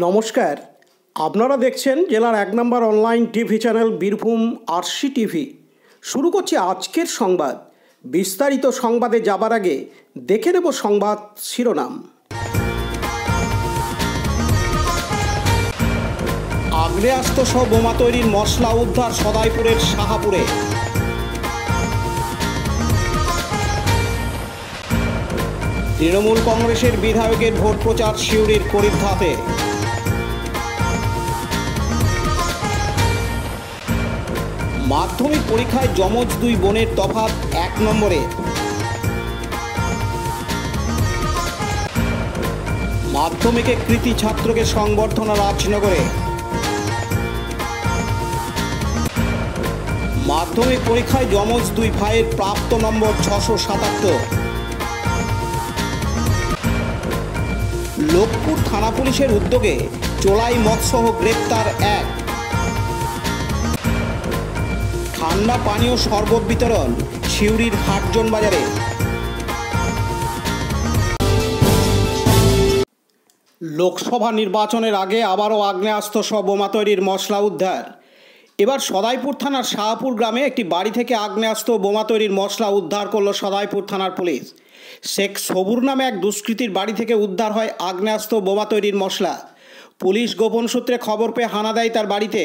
নমস্কার, আপনারা দেখছেন জেলার ১ নম্বর online TV channel Birbhum RC TV. শুরু করছি আজকের সংবাদ। বিস্তারিত সংবাদে যাবার আগে দেখে নেব সংবাদ শিরোনাম। আগ্নেয়াস্ত্র সহ বোমা তৈরির মশলা উদ্ধার সদাইপুরের শাহাপুরে। তৃণমূল কংগ্রেসের বিধায়কের ভোট প্রচার সিউড়ির করিমঘাটে। মাধ্যমিক পরীক্ষায় যমজ দুই বোনের তফাৎ ১ নম্বরে। মাধ্যমিকে কৃতী ছাত্রকে সংবর্ধনা রাজনগরে। মাধ্যমিক পরীক্ষায় যমজ দুই ভাইয়ের প্রাপ্ত নম্বর ৬৭৭। লোকপুর থানা পুলিশের উদ্যোগে চোলাই মদসহ গ্রেপ্তার ১। ঠান্ডা পানীয় শরবত বিতরণ সিউড়ির হাটজন বাজারে। লোকসভা নির্বাচনের আগে আবারও আগ্নেয়াস্ত্র সহ বোমা তৈরির মশলা উদ্ধার। এবার সদাইপুর থানার শাহপুর গ্রামে একটি বাড়ি থেকে আগ্নেয়াস্ত্র বোমা তৈরির মশলা উদ্ধার করল সদাইপুর থানার পুলিশ। শেখ সবুর নামে এক দুষ্কৃতীর বাড়ি থেকে উদ্ধার হয় আগ্নেয়াস্ত্র বোমা তৈরির মশলা। পুলিশ গোপন সূত্রে খবর পেয়ে হানা দেয় তার বাড়িতে।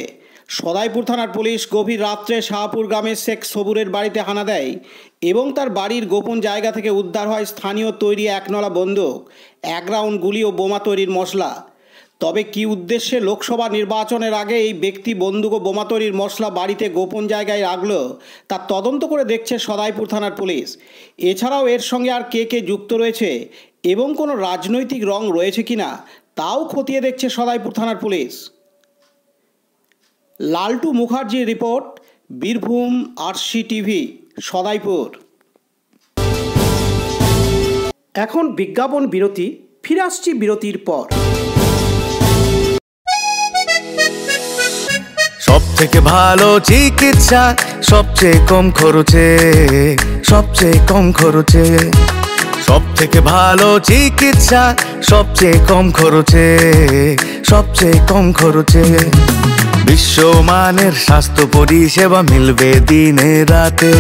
সদাইপুর থানার পুলিশ গভীর রাত্রে শাহপুর গ্রামের শেখ সবুরের বাড়িতে হানা দেয় এবং তার বাড়ির গোপন জায়গা থেকে উদ্ধার হয় স্থানীয় তৈরি একনলা বন্দুক, ১ রাউন্ড গুলি ও বোমা তৈরির মশলা। তবে কী উদ্দেশ্যে লোকসভা নির্বাচনের আগে এই ব্যক্তি বন্দুক ও বোমা তৈরির মশলা বাড়িতে গোপন জায়গায় রাখলো তা তদন্ত করে দেখছে সদাইপুর থানার পুলিশ। এছাড়াও এর সঙ্গে আর কে কে যুক্ত রয়েছে এবং কোনো রাজনৈতিক রং রয়েছে কিনা তাও খতিয়ে দেখছে সদাইপুর থানার পুলিশ। লালটু মুখার্জির report, Birbhum RC TV, Sadaipur. এখন বিজ্ঞাপন বিরতি, ফিরে আসছি বিরতির পর। সব থেকে ভালো চিকিৎসা সবচেয়ে কম খরচে, সবচেয়ে কম খরচে। সব থেকে ভালো চিকিৎসা সবচেয়ে কম খরচে, সবচেয়ে কম খরচে। বিশ্বমানের স্বাস্থ্য পরিষেবা মিলবে দিনে রাতে,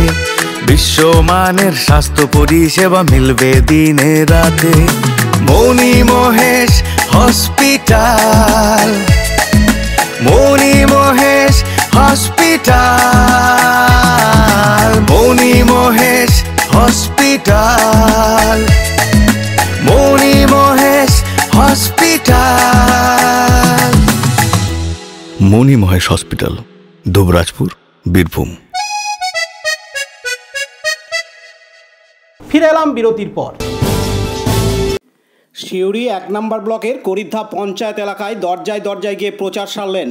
বিশ্বমানের স্বাস্থ্য পরিষেবা মিলবে দিনে রাতে। মণি মহেশ হসপিটাল, মণি মহেশ হসপিটাল, মণি মহেশ হসপিটাল, মণি মহেশ হসপিটাল। মণি মহেশ হসপিটাল, দুবরাজপুর, বীরভূম। ফিরে এলাম বিরতির পর। সিউড়ি ১ নম্বর ব্লকের করিদ্ধা পঞ্চায়েত এলাকায় দরজায় দরজায় গিয়ে প্রচার সারলেন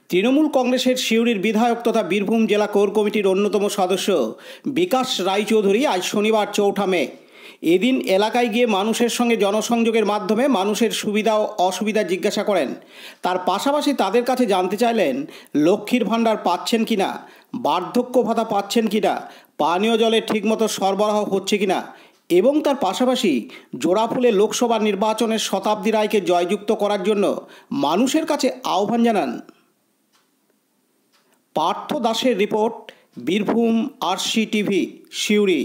তৃণমূল কংগ্রেসের সিউড়ির বিধায়ক তথা বীরভূম জেলা কোর কমিটির অন্যতম সদস্য বিকাশ রায়চৌধুরী। আজ শনিবার ৪ঠা মে এদিন এলাকায় গিয়ে মানুষের সঙ্গে জনসংযোগের মাধ্যমে মানুষের সুবিধা ও অসুবিধা জিজ্ঞাসা করেন। তার পাশাপাশি তাদের কাছে জানতে চাইলেন লক্ষ্মীর ভাণ্ডার পাচ্ছেন কিনা, বার্ধক্য ভাতা পাচ্ছেন কিনা, পানীয় জলের ঠিকমতো সরবরাহ হচ্ছে কিনা এবং তার পাশাপাশি জোড়াফুলে লোকসভা নির্বাচনের শতাব্দী রায়কে জয়যুক্ত করার জন্য মানুষের কাছে আহ্বান জানান। পার্থ দাসের report, Birbhum RC TV, Suri.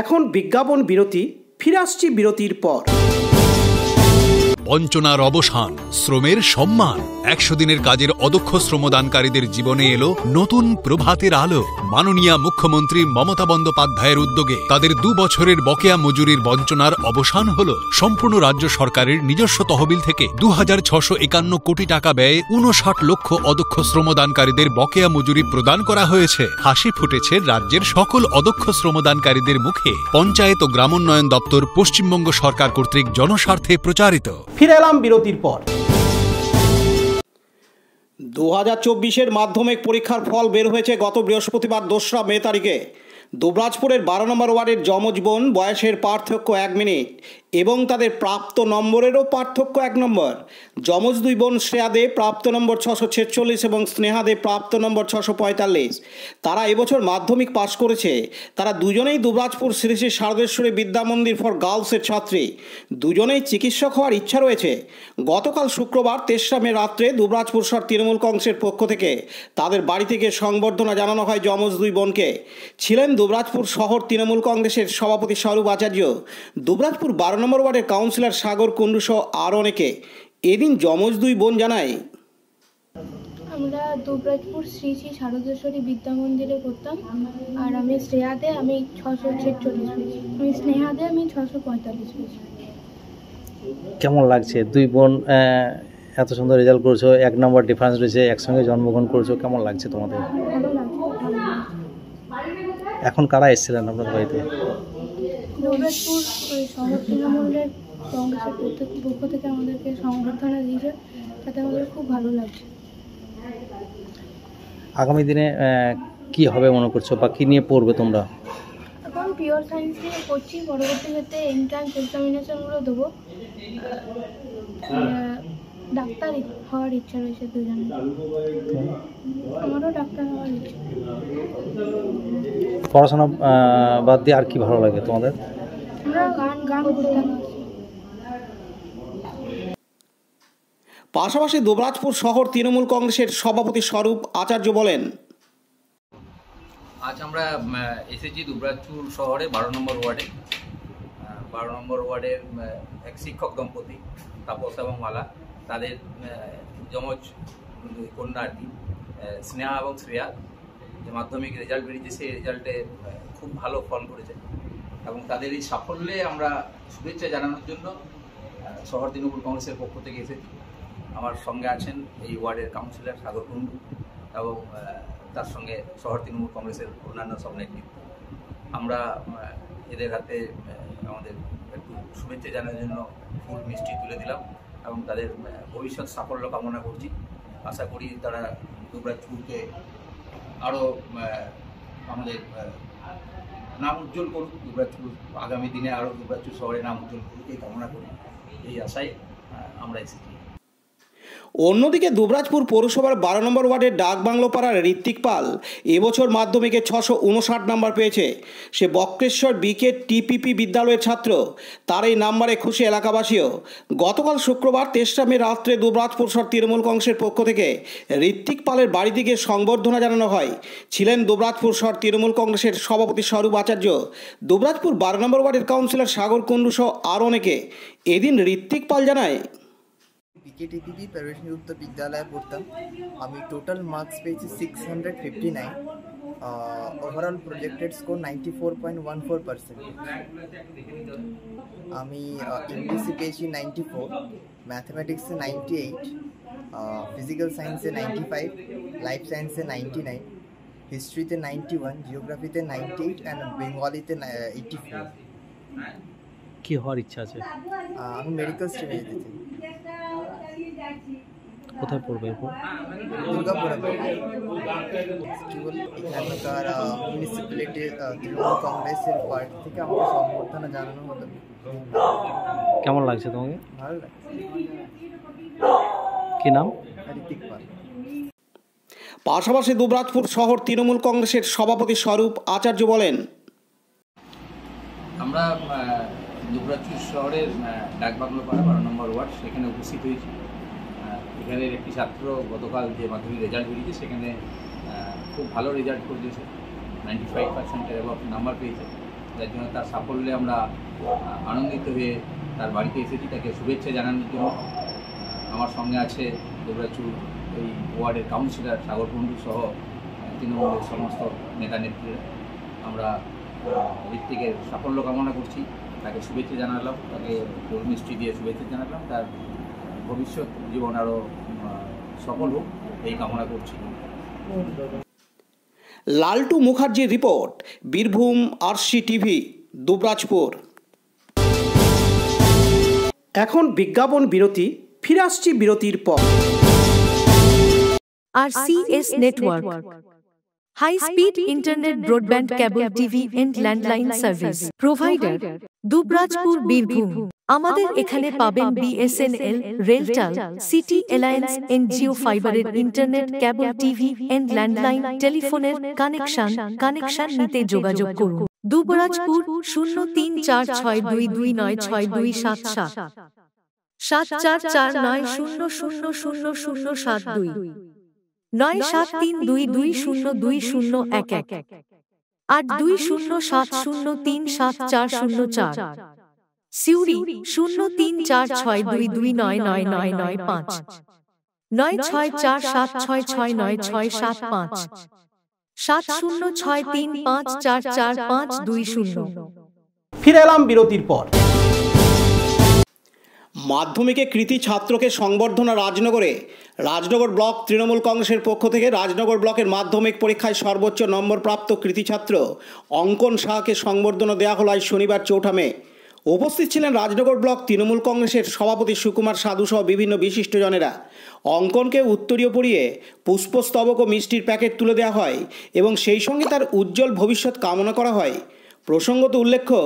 এখন বিজ্ঞাপন বিরতি, ফিরে আসছি বিরতির পর। বঞ্চনার অবসান, শ্রমের সম্মান। ১০০ দিনের কাজের অদক্ষ শ্রমদানকারীদের জীবনে এলো নতুন প্রভাতের আলো। মাননীয় মুখ্যমন্ত্রী মমতা বন্দ্যোপাধ্যায়ের উদ্যোগে তাদের ২ বছরের বকেয়া মজুরির বঞ্চনার অবসান হলো। সম্পূর্ণ রাজ্য সরকারের নিজস্ব তহবিল থেকে ২,৬৫১ কোটি টাকা ব্যয়ে ৫৯ লক্ষ অদক্ষ শ্রমদানকারীদের বকেয়া মজুরি প্রদান করা হয়েছে। হাসি ফুটেছে রাজ্যের সকল অদক্ষ শ্রমদানকারীদের মুখে। পঞ্চায়েত ও গ্রামোন্নয়ন দপ্তর, পশ্চিমবঙ্গ সরকার কর্তৃক জনস্বার্থে প্রচারিত। ফিরে এলাম বিরতির পর। ২০২৪-এর মাধ্যমিক পরীক্ষার ফল বের হয়েছে গত বৃহস্পতিবার ২রা মে তারিখে। দুবরাজপুরের ১২ নম্বর ওয়ার্ডের যমজ বোন, বয়সের পার্থক্য ১ মিনিট এবং তাদের প্রাপ্ত নম্বরেরও পার্থক্য 1 নম্বর। যমজ দুই বোন শ্রেয়া দে প্রাপ্ত নম্বর 646 এবং স্নেহা দে প্রাপ্ত নম্বর 645। তারা এবছর মাধ্যমিক পাশ করেছে। তারা দুজনেই দুবরাজপুর শ্রী শ্রী শারদেশ্বরী বিদ্যা মন্দির ফর গার্লসের ছাত্রী। দুজনেই চিকিৎসক হওয়ার ইচ্ছা রয়েছে। গতকাল শুক্রবার 23 মে রাত্রে দুবরাজপুর শহর তৃণমূল কংগ্রেসের পক্ষ থেকে তাদের বাড়ি থেকে সংবর্ধনা জানানো হয় যমজ দুই বোনকে। ছিলেন দুবরাজপুর শহর তৃণমূল কংগ্রেসের সভাপতি স্বরূপ আচার্য, দুবরাজপুর 12 নম্বর ওয়ার্ডের কাউন্সিলর সাগর কুণ্ডু সহ আরও অনেকে। এদিন যমজ দুই বোন জানায়, আমরা দুবরাজপুর শ্রী শ্রী শারদেশ্বরী বিদ্যা মন্দিরে পড়তাম। আর আমি শ্রেয়াদে আমি 646 পেয়েছি, আমি স্নেহাদে আমি 645 পেয়েছি। কেমন লাগছে দুই বোন এত সুন্দর রেজাল্ট করেছো, 1 নম্বর ডিফারেন্স রয়েছে, একসঙ্গে জন্মগ্রহণ করেছো, কেমন লাগছে তোমাদের? ভালো লাগছে। এখন কারা এসেছিলেন আপনাদের বাড়িতে? দুবরাজপুর শহর তৃণমূলের কংগ্রেসের পক্ষ থেকে আমাদেরকে সংবর্ধনা দিয়েছে, তাতে আমাদের খুব ভালো লাগছে। আগামী দিনে কি হবে মনে করছো বা কি নিয়ে পড়বে তোমরা? এখন পিওর সায়েন্স নিয়ে পড়ছি, পরবর্তী ক্ষেত্রে এন্ট্রান্স এক্সামিনেশনগুলো দেবো। ডাক্তার হওয়ার ইচ্ছা রয়েছে দুজনে। আমারও ডাক্তার হওয়ার ইচ্ছা। পড়াশোনা বাদ দিয়ে আর কি ভালো লাগে তোমাদের? আমরা গান করতে থাকি। পাশাপাশি দুবরাজপুর শহর তৃণমূল কংগ্রেসের সভাপতি স্বরূপ আচার্য বলেন, আজ আমরা এসেছি দুবরাজপুর শহরে 12 নম্বর ওয়ার্ডে। 12 নম্বর ওয়ার্ডের এক শিক্ষক দম্পতি তাপস এবং মালা, তাদের যমজ কন্যা আর কি, স্নেহা এবং শ্রেয়া, যে মাধ্যমিক রেজাল্ট বেরিয়েছে সেই রেজাল্টে খুব ভালো ফল করেছে এবং তাদের এই সাফল্যে আমরা শুভেচ্ছা জানানোর জন্য শহর তৃণমূল কংগ্রেসের পক্ষ থেকে এসেছি। আমার সঙ্গে আছেন এই ওয়ার্ডের কাউন্সিলর সাগর কুণ্ডু এবং তার সঙ্গে শহর তৃণমূল কংগ্রেসের অন্যান্য সব নেতৃত্ব। আমরা এদের হাতে আমাদের একটু শুভেচ্ছা জানানোর জন্য ফুল মিষ্টি তুলে দিলাম এবং তাদের ভবিষ্যৎ সাফল্য কামনা করছি। আশা করি তারা দুবরাজপুরকে আরও আমাদের নাম উজ্জ্বল করুক, দুবরাজপুর আগামী দিনে আরও দুবরাজপুর শহরে নাম উজ্জ্বল করুক এই কামনা করি। এই আশায় আমরা এসেছি। অন্যদিকে দুবরাজপুর পৌরসভার 12 নম্বর ওয়ার্ডের ডাকবাংলো পাড়ার ঋত্বিক পাল এবছর মাধ্যমিকে 659 নম্বর পেয়েছে। সে বক্রেশ্বর বিকে টিপিপি বিদ্যালয়ের ছাত্র। তার এই নাম্বারে খুশি এলাকাবাসীও। গতকাল শুক্রবার 23 মে রাত্রে দুবরাজপুর শহর তৃণমূল কংগ্রেসের পক্ষ থেকে ঋত্বিক পালের বাড়ি থেকে সংবর্ধনা জানানো হয়। ছিলেন দুবরাজপুর শহর তৃণমূল কংগ্রেসের সভাপতি স্বরূপ আচার্য, দুবরাজপুর 12 নম্বর ওয়ার্ডের কাউন্সিলর সাগর কুণ্ডু সহ আরও অনেকে। এদিন ঋত্বিক পাল জানায়, বিকেটিপিপি প্রবেশনী উচ্চ বিদ্যালয়ে পড়তাম। আমি টোটাল মার্কস পেয়েছি 659। Overall projected score 94.14%। আমি ইংলিশে পেয়েছি 94, ম্যাথমেটিক্সে 98, ফিজিক্যাল সায়েন্সে 95, লাইফ সায়েন্সে 99, হিস্ট্রিতে 91, জিওগ্রাফিতে 98 অ্যান্ড বেঙ্গলিতে 84। কি হওয়ার ইচ্ছা আছে? আমি মেডিকেল স্ট্রিমে যেতে চাই। কোথায় পড়বে এরপর? দুর্গাপুরে। এখানকার মিউনিসিপ্যালিটির তৃণমূল কংগ্রেসের পার্টি থেকে আমাকে সংবর্ধনা জানানো হতো। কেমন লাগছে তোমাকে? ভালো লাগছে। কি নাম? ঋত্বিক পাল। পাশাপাশি দুবরাজপুর শহর তৃণমূল কংগ্রেসের সভাপতি স্বরূপ আচার্য বলেন, আমরা দুবরাজপুর শহরের ডাকবাংলো পাড়া 12 নম্বর ওয়ার্ড সেখানে উপস্থিত হয়েছি। এখানের একটি ছাত্র গতকাল যে মাধ্যমিক রেজাল্ট বেরিয়েছে সেখানে খুব ভালো রেজাল্ট করেছে, 95%-এর অ্যাবভ নাম্বার পেয়েছে। যার জন্য তার সাফল্যে আমরা আনন্দিত হয়ে তার বাড়িতে এসেছি তাকে শুভেচ্ছা জানানোর জন্য। আমার সঙ্গে আছে দুবরাজপুর এই ওয়ার্ডের কাউন্সিলর সাগর কুণ্ডু সহ তৃণমূলের সমস্ত নেতা নেত্রীরা। আমরা ঋত্বিকের সাফল্য কামনা করছি, তাকে শুভেচ্ছা জানালাম, তাকে ফুল মিষ্টি দিয়ে শুভেচ্ছা জানালাম, তার ভবিষ্যৎ জীবন আরও সফল হোক এই কামনা করছি। লালটু মুখার্জির report, Birbhum RC TV, Dubrajpur. এখন বিজ্ঞাপন বিরতি, ফিরে আসছি বিরতির পর। RCS Network, high speed internet, broadband, cable TV and landline service provider, Dubrajpur, Birbhum। আমাদের এখানে পাবেন BSNL, RailTel, city alliance, NGO ফাইবারের internet, cable TV and landline টেলিফোনের কানেকশন নিতে যোগাযোগ করুন। দুবরাজপুর 034422962277 7449000072 9732202011 8207037404 সিউড়ি 034622999995 9647669675 7063544520। ফিরে এলাম বিরতির পর। মাধ্যমিকে কৃতী ছাত্রকে সংবর্ধনা রাজনগর ব্লক তৃণমূল কংগ্রেসের পক্ষ থেকে রাজনগর ব্লকের মাধ্যমিক পরীক্ষায় সর্বোচ্চ নম্বরপ্রাপ্ত কৃতী ছাত্র অঙ্কন সাহাকে সংবর্ধনা দেওয়া হলো আজ শনিবার 4 মে। উপস্থিত ছিলেন রাজনগর ব্লক তৃণমূল কংগ্রেসের সভাপতি সুকুমার সাধু সহ বিভিন্ন বিশিষ্টজনেরা। অঙ্কনকে উত্তরীয় পরিয়ে পুষ্পস্তবক ও মিষ্টির প্যাকেট তুলে দেওয়া হয় এবং সেই সঙ্গে তার উজ্জ্বল ভবিষ্যৎ কামনা করা হয়। প্রসঙ্গত উল্লেখ্য,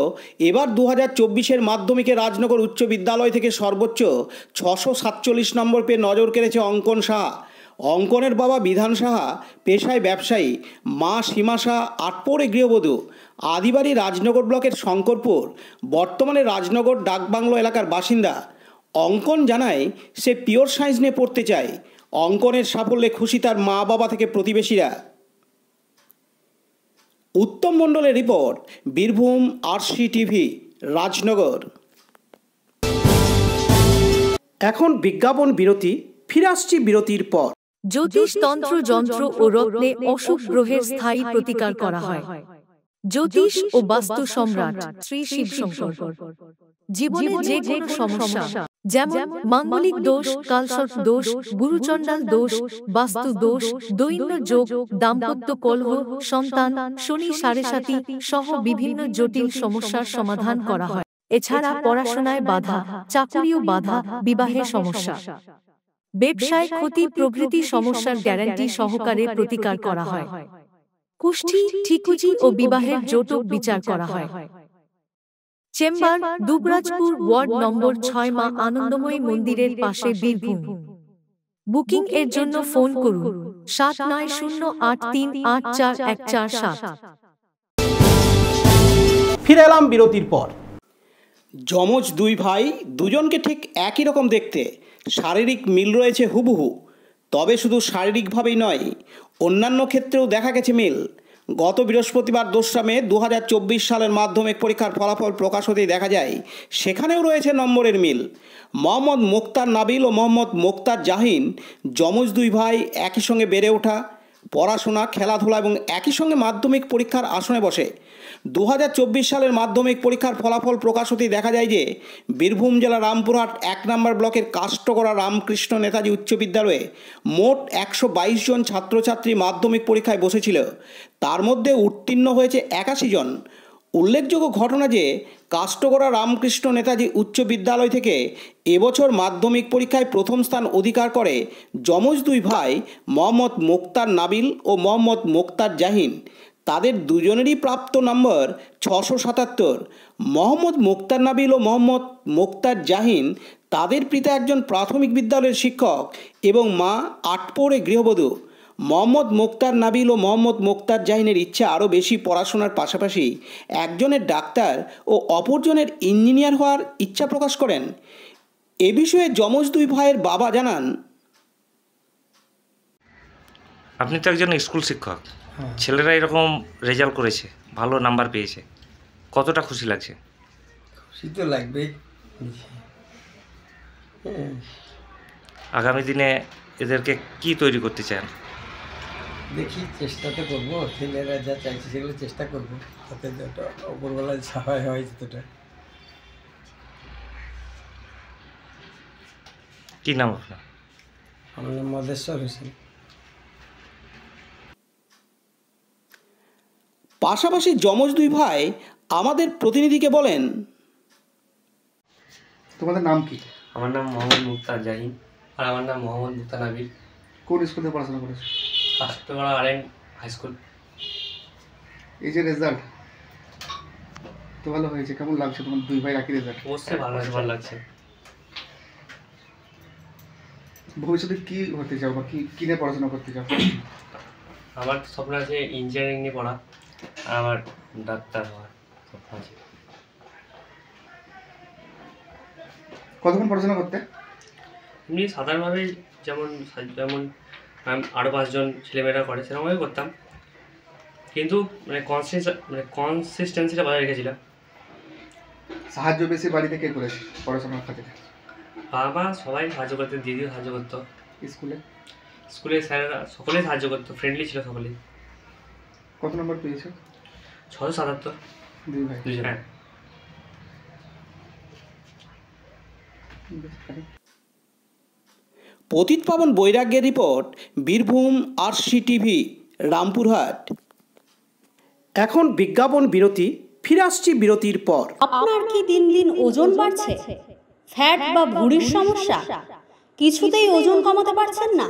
এবার 2024-এর মাধ্যমিকে রাজনগর উচ্চ বিদ্যালয় থেকে সর্বোচ্চ 647 নম্বর পেয়ে নজর কেড়েছে অঙ্কন সাহা। অঙ্কনের বাবা বিধান সাহা পেশায় ব্যবসায়ী, মা সীমা সাহা আটপৌরে গৃহবধূ। আদিবাড়ি রাজনগর ব্লকের শঙ্করপুর, বর্তমানে রাজনগর ডাকবাংলো এলাকার বাসিন্দা। অঙ্কন জানায় সে পিওর সায়েন্স নিয়ে পড়তে চায়। অঙ্কনের সাফল্যে খুশি তার মা বাবা থেকে প্রতিবেশীরা। উত্তম মণ্ডলের report, Birbhum RC TV, Rajnagar. এখন বিজ্ঞাপন বিরতি, ফিরে আসছি বিরতির পর। জ্যোতিষ তন্ত্র যন্ত্র ও রত্নে অশুভ গ্রহের স্থায়ী প্রতিকার করা হয়। জ্যোতিষ ও বাস্তু সম্রাট শ্রী শিবশঙ্কর। জীবনে যে কোনো সমস্যা, যেমন মাঙ্গলিক দোষ, কালসর্প দোষ, গুরুচণ্ডাল দোষ, বাস্তু দোষ, দৈন্য যোগ, দাম্পত্য কলহ, সন্তান, শনি সাড়েসাতি সহ বিভিন্ন জটিল সমস্যার সমাধান করা হয়। এছাড়া পড়াশোনায় বাধা, চাকুরিও বাধা, বিবাহে সমস্যা, ব্যবসায় ক্ষতি প্রভৃতি সমস্যার গ্যারান্টি সহকারে প্রতিকার করা হয়। কুষ্ঠি, ঠিকুজি ও বিবাহের জটক বিচার করা হয়। চেম্বার, দুবরাজপুর, ওয়ার্ড নম্বর 6, মা আনন্দময়ী মন্দিরের পাশে, বীরভূম। বুকিং এর জন্য ফোন করুন 7908384147। ফিরে এলাম বিরতির পর। যমজ দুই ভাই, দুজনকে ঠিক একই রকম দেখতে, শারীরিক মিল রয়েছে হুবহু। তবে শুধু শারীরিকভাবেই নয়, অন্যান্য ক্ষেত্রেও দেখা গেছে মিল। গত বৃহস্পতিবার 2 মে 2024 সালের মাধ্যমিক পরীক্ষার ফলাফল প্রকাশ হতেই দেখা যায় সেখানেও রয়েছে নম্বরের মিল। মোহাম্মদ মোক্তার নাবিল ও মোহাম্মদ মোক্তার জাহিন যমজ দুই ভাই, একই সঙ্গে বেড়ে ওঠা, পড়াশোনা, খেলাধুলা এবং একই সঙ্গে মাধ্যমিক পরীক্ষার আসনে বসে। 2024 সালের মাধ্যমিক পরীক্ষার ফলাফল প্রকাশ হতেই দেখা যায় যে বীরভূম জেলা রামপুরহাট 1 নম্বর ব্লকের কাষ্টকড়া রামকৃষ্ণ নেতাজি উচ্চ বিদ্যালয়ে মোট 122 জন ছাত্রছাত্রী মাধ্যমিক পরীক্ষায় বসেছিল। তার মধ্যে উত্তীর্ণ হয়েছে 81 জন। উল্লেখযোগ্য ঘটনা যে কাষ্টকড়া রামকৃষ্ণ নেতাজি উচ্চ বিদ্যালয় থেকে এবছর মাধ্যমিক পরীক্ষায় প্রথম স্থান অধিকার করে যমজ দুই ভাই মোহাম্মদ মোক্তার নাবিল ও মোহাম্মদ মোক্তার জাহিন। তাদের দুজনেরই প্রাপ্ত নম্বর 677। মোহাম্মদ মোক্তার নাবিল ও মোহাম্মদ মোক্তার জাহিন তাদের পিতা একজন প্রাথমিক বিদ্যালয়ের শিক্ষক এবং মা আটপৌরে গৃহবধূ। মোহাম্মদ মোক্তার নাবিল ও মোহাম্মদ মোক্তার জাহিনের ইচ্ছা আরও বেশি পড়াশোনার পাশাপাশি একজনের ডাক্তার ও অপরজনের ইঞ্জিনিয়ার হওয়ার ইচ্ছা প্রকাশ করেন। এ বিষয়ে যমজ দুই ভাইয়ের বাবা জানান, আপনি তো একজন স্কুল শিক্ষক, ছেলেরা এরকম রেজাল্ট করেছে, ভালো নাম্বার পেয়েছে, কতটা খুশি লাগছে? খুশি তো লাগবেই। আগামী দিনে এদেরকে কি তৈরি করতে চান? দেখি, চেষ্টা তো করবো, ছেলেরা যা চাইছে সেগুলো চেষ্টা করবো, তাতে যতটা ওপরবেলায় সহায় হয় যতটা। কি নাম আপনার? আমার নাম মদেশ্বর হোসেন। পাশাপাশি যমজ দুই ভাই আমাদের প্রতিনিধিকে বলেন, তোমাদের নাম কি? আমার নাম মোহাম্মদ মুক্তার জাহিন আর আমার নাম মোহাম্মদ মুক্তার নাবিল। কোন স্কুলে পড়াশোনা করেছো? কাষ্টকড়া আরএন হাই স্কুল। এই যে রেজাল্ট, ভালো হয়েছে, কেমন লাগছে তোমার দুই ভাই একই রেজাল্ট? অবশ্যই ভালো লাগছে। ভবিষ্যতে কি হতে চাও বা কি নিয়ে পড়াশোনা করতে চাও? আমার স্বপ্ন আছে ইঞ্জিনিয়ারিং নিয়ে পড়া, আর আমার ডাক্তার হওয়ার স্বপ্ন আছে। কতক্ষণ পড়াশোনা করতে? এমনি সাধারণভাবে যেমন আরও 5 জন ছেলেমেয়েরা করে সেরকমভাবে করতাম, কিন্তু কনসিস্টেন্সিটা বজায় রেখেছিলাম। সাহায্য বেশি বাড়িতে কে করেছে পড়াশোনার ক্ষেত্রে? বাবা সবাই সাহায্য করতেন, দিদিও সাহায্য করতো, স্কুলে স্যারেরা সকলেই সাহায্য করতো, ফ্রেন্ডলি ছিল সকলেই। কত নম্বর পেয়েছো? 677। দুই ভাই? হ্যাঁ। পতিত পাবন বৈরাগ্যের রিপোর্ট, বীরভূম RCTV, রামপুরহাট। এখন বিজ্ঞাপন বিরতি, ফিরে আসছি বিরতির পর। আপনার কি দিন দিন ওজন বাড়ছে? ফ্যাট বা ভুঁড়ির সমস্যা? কিছুতেই ওজন কমাতে পারছেন না?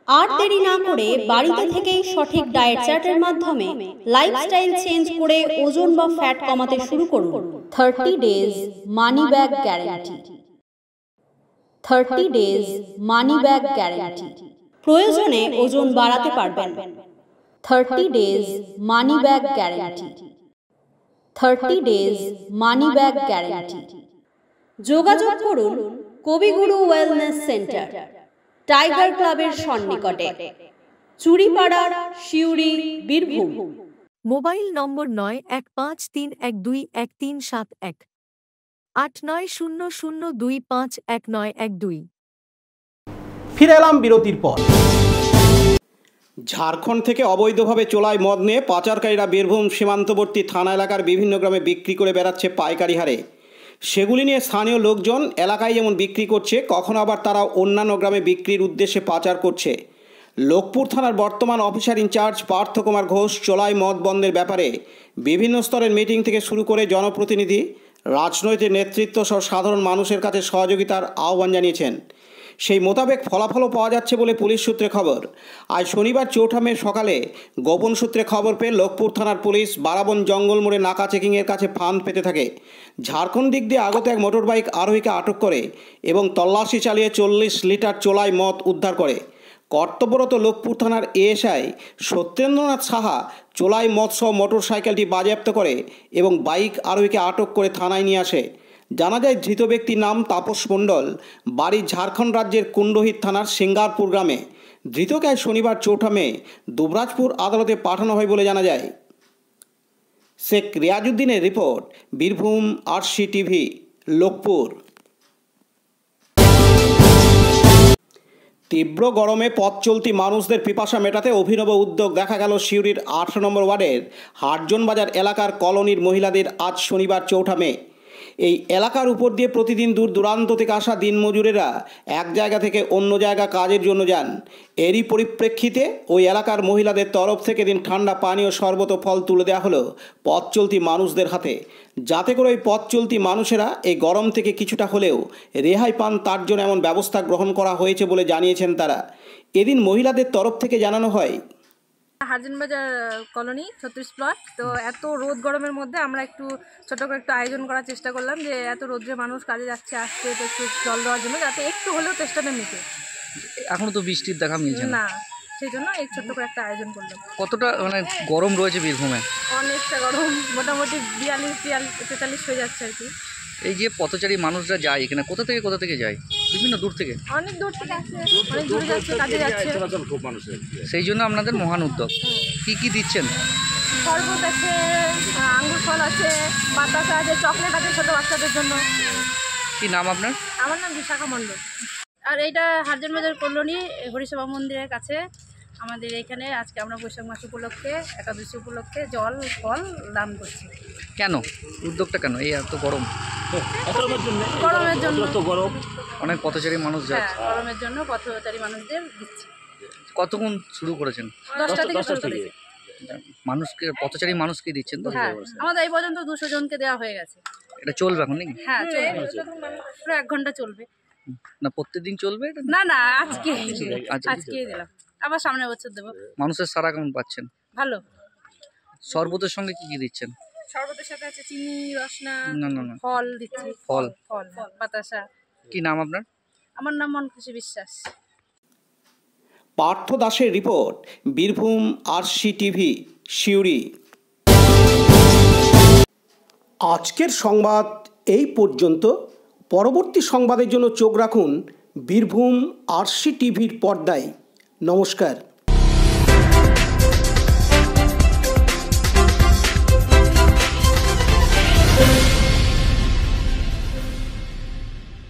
আর দেরি না করে বাড়িতে থেকেই সঠিক ডায়েট চার্টের মাধ্যমে লাইফস্টাইল চেঞ্জ করে ওজন বা ফ্যাট কমাতে শুরু করুন। 30 days money back guarantee. 30 days money back guarantee. প্রয়োজনে ওজন বাড়াতে পারবেন। 30 days money back guarantee. 30 days money back guarantee. যোগাযোগ করুন কবিগুরু ওয়েলনেস সেন্টার, টাইগার ক্লাবের সন্নিকটে, চুরিপাড়া, সিউড়ি, বীরভূম। Mobile number 9153121371, 8900251912। ফিরে এলাম বিরতির পর। ঝাড়খণ্ড থেকে অবৈধভাবে চোলাই মদ নিয়ে পাচারকারীরা বীরভূম সীমান্তবর্তী থানা এলাকার বিভিন্ন গ্রামে বিক্রি করে বেড়াচ্ছে পাইকারি হারে। সেগুলি নিয়ে স্থানীয় লোকজন এলাকায় যেমন বিক্রি করছে, কখনো আবার তারা অন্যান্য গ্রামে বিক্রির উদ্দেশ্যে পাচার করছে। লোকপুর থানার বর্তমান অফিসার ইনচার্জ পার্থ কুমার ঘোষ চোলাই মদ বন্ধের ব্যাপারে বিভিন্ন স্তরের মিটিং থেকে শুরু করে জনপ্রতিনিধি, রাজনৈতিক নেতৃত্ব সহ সাধারণ মানুষের কাছে সহযোগিতার আহ্বান জানিয়েছেন। সেই মোতাবেক ফলাফলও পাওয়া যাচ্ছে বলে পুলিশ সূত্রে খবর। আজ শনিবার 4 মে সকালে গোপন সূত্রে খবর পেয়ে লোকপুর থানার পুলিশ বারাবন জঙ্গল মোড়ে নাকা চেকিংয়ের কাছে ফাঁদ পেতে থাকে। ঝাড়খণ্ড দিক দিয়ে আগত এক মোটরবাইক আরোহীকে আটক করে এবং তল্লাশি চালিয়ে 40 লিটার চোলাই মদ উদ্ধার করে। কর্তব্যরত লোকপুর থানার ASI সত্যেন্দ্রনাথ সাহা চোলাই মদ সহ মোটরসাইকেলটি বাজেয়াপ্ত করে এবং বাইক আরোহীকে আটক করে থানায় নিয়ে আসে। জানা যায় ধৃত ব্যক্তির নাম তাপস মণ্ডল, বাড়ি ঝাড়খণ্ড রাজ্যের কুণ্ডহিত থানার সিঙ্গারপুর গ্রামে। ধৃতকে শনিবার 4 মে দুবরাজপুর আদালতে পাঠানো হয় বলে জানা যায়। শেখ রিয়াজউদ্দিনের রিপোর্ট, বীরভূম RCTV, লোকপুর। তীব্র গরমে পথ চলতি মানুষদের পিপাসা মেটাতে অভিনব উদ্যোগ দেখা গেল সিউড়ির 8 নম্বর ওয়ার্ডের হাটজন বাজার এলাকার কলোনির মহিলাদের আজ শনিবার 4 মে। এই এলাকার উপর দিয়ে প্রতিদিন দূর দূরান্ত থেকে আসা দিনমজুরেরা এক জায়গা থেকে অন্য জায়গা কাজের জন্য যান। এরই পরিপ্রেক্ষিতে ওই এলাকার মহিলাদের তরফ থেকে দিন ঠান্ডা পানীয় শরবত ফল তুলে দেওয়া হলো পথ চলতি মানুষদের হাতে, যাতে করে ওই পথ চলতি মানুষেরা এই গরম থেকে কিছুটা হলেও রেহাই পান, তার জন্য এমন ব্যবস্থা গ্রহণ করা হয়েছে বলে জানিয়েছেন তারা। এদিন মহিলাদের তরফ থেকে জানানো হয়, হারজন বাজার কলোনি 36 প্লট। তো এত রোদ গরমের মধ্যে আমরা একটু ছোট করে একটু আয়োজন করার চেষ্টা করলাম যে এত রোদ্রে মানুষ কাজে যাচ্ছে, আসছে, তো একটু জল দেওয়ার জন্য যাতে একটু হলেও চেষ্টাটা মিটে। এখনো তো বৃষ্টির দেখা মিলছে না, সেই জন্য এই ছোট্ট করে একটা আয়োজন করলাম। কতটা মানে গরম রয়েছে বীরভূমে? অনেকটা গরম, মোটামুটি 42-43 হয়ে যাচ্ছে আর কি। এই যে পথচারী মানুষরা যায় এখানে কোথা থেকে যায়? বিভিন্ন দূর থেকে, অনেক দূর থেকে আসছে, অনেক দূরে যাচ্ছে, কাজে যাচ্ছে। সেই জন্য আপনাদের মহান উদ্যোগ। কি দিচ্ছেন? শরবত আছে, আঙ্গুর ফল আছে, বাতাসা আছে, চকলেট আছে ছোট বাচ্চাদের জন্য। কি নাম আপনার? আমার নাম বিশাখা মণ্ডল। আর এইটা হারজন বাজার কলোনি হরিসভা মন্দিরের কাছে আমাদের এখানে আজকে আমরা বৈশাখ মাস উপলক্ষে, একাদশী উপলক্ষে জল ফল দান করছি। কেন উদ্যোগটা কেন? এই এত গরম? গরমের জন্য তো গরম, অনেক পথচারী মানুষ যাচ্ছে। গরমের জন্য পথচারী মানুষদের দিচ্ছি। কতক্ষণ শুরু করেছেন? 10টা থেকে শুরু করেছি। মানুষকে, পথচারী মানুষকে দিচ্ছেন তো? হ্যাঁ, আমাদের এই পর্যন্ত 200 জনকে দেওয়া হয়ে গেছে। এটা চলবে এখন নাকি? হ্যাঁ, চলবে, পুরো 1 ঘন্টা চলবে। না প্রত্যেকদিন চলবে? না, আজকে দিলাম, আবার সামনের বছর দেবো। মানুষের সারা কেমন পাচ্ছেন? ভালো। শরবতের সঙ্গে কি দিচ্ছেন? শরবতের সাথে আছে চিনি, রসনা, না না না ফল দিচ্ছি। ফল ফল বাতাসা। কি নাম আপনার? আমার নাম মনখুশি বিশ্বাস। পার্থ দাসের রিপোর্ট, বীরভূম RCTV, সিউড়ি। আজকের সংবাদ এই পর্যন্ত। পরবর্তী সংবাদের জন্য চোখ রাখুন বীরভূম RCTVর পর্দায়। নমস্কার।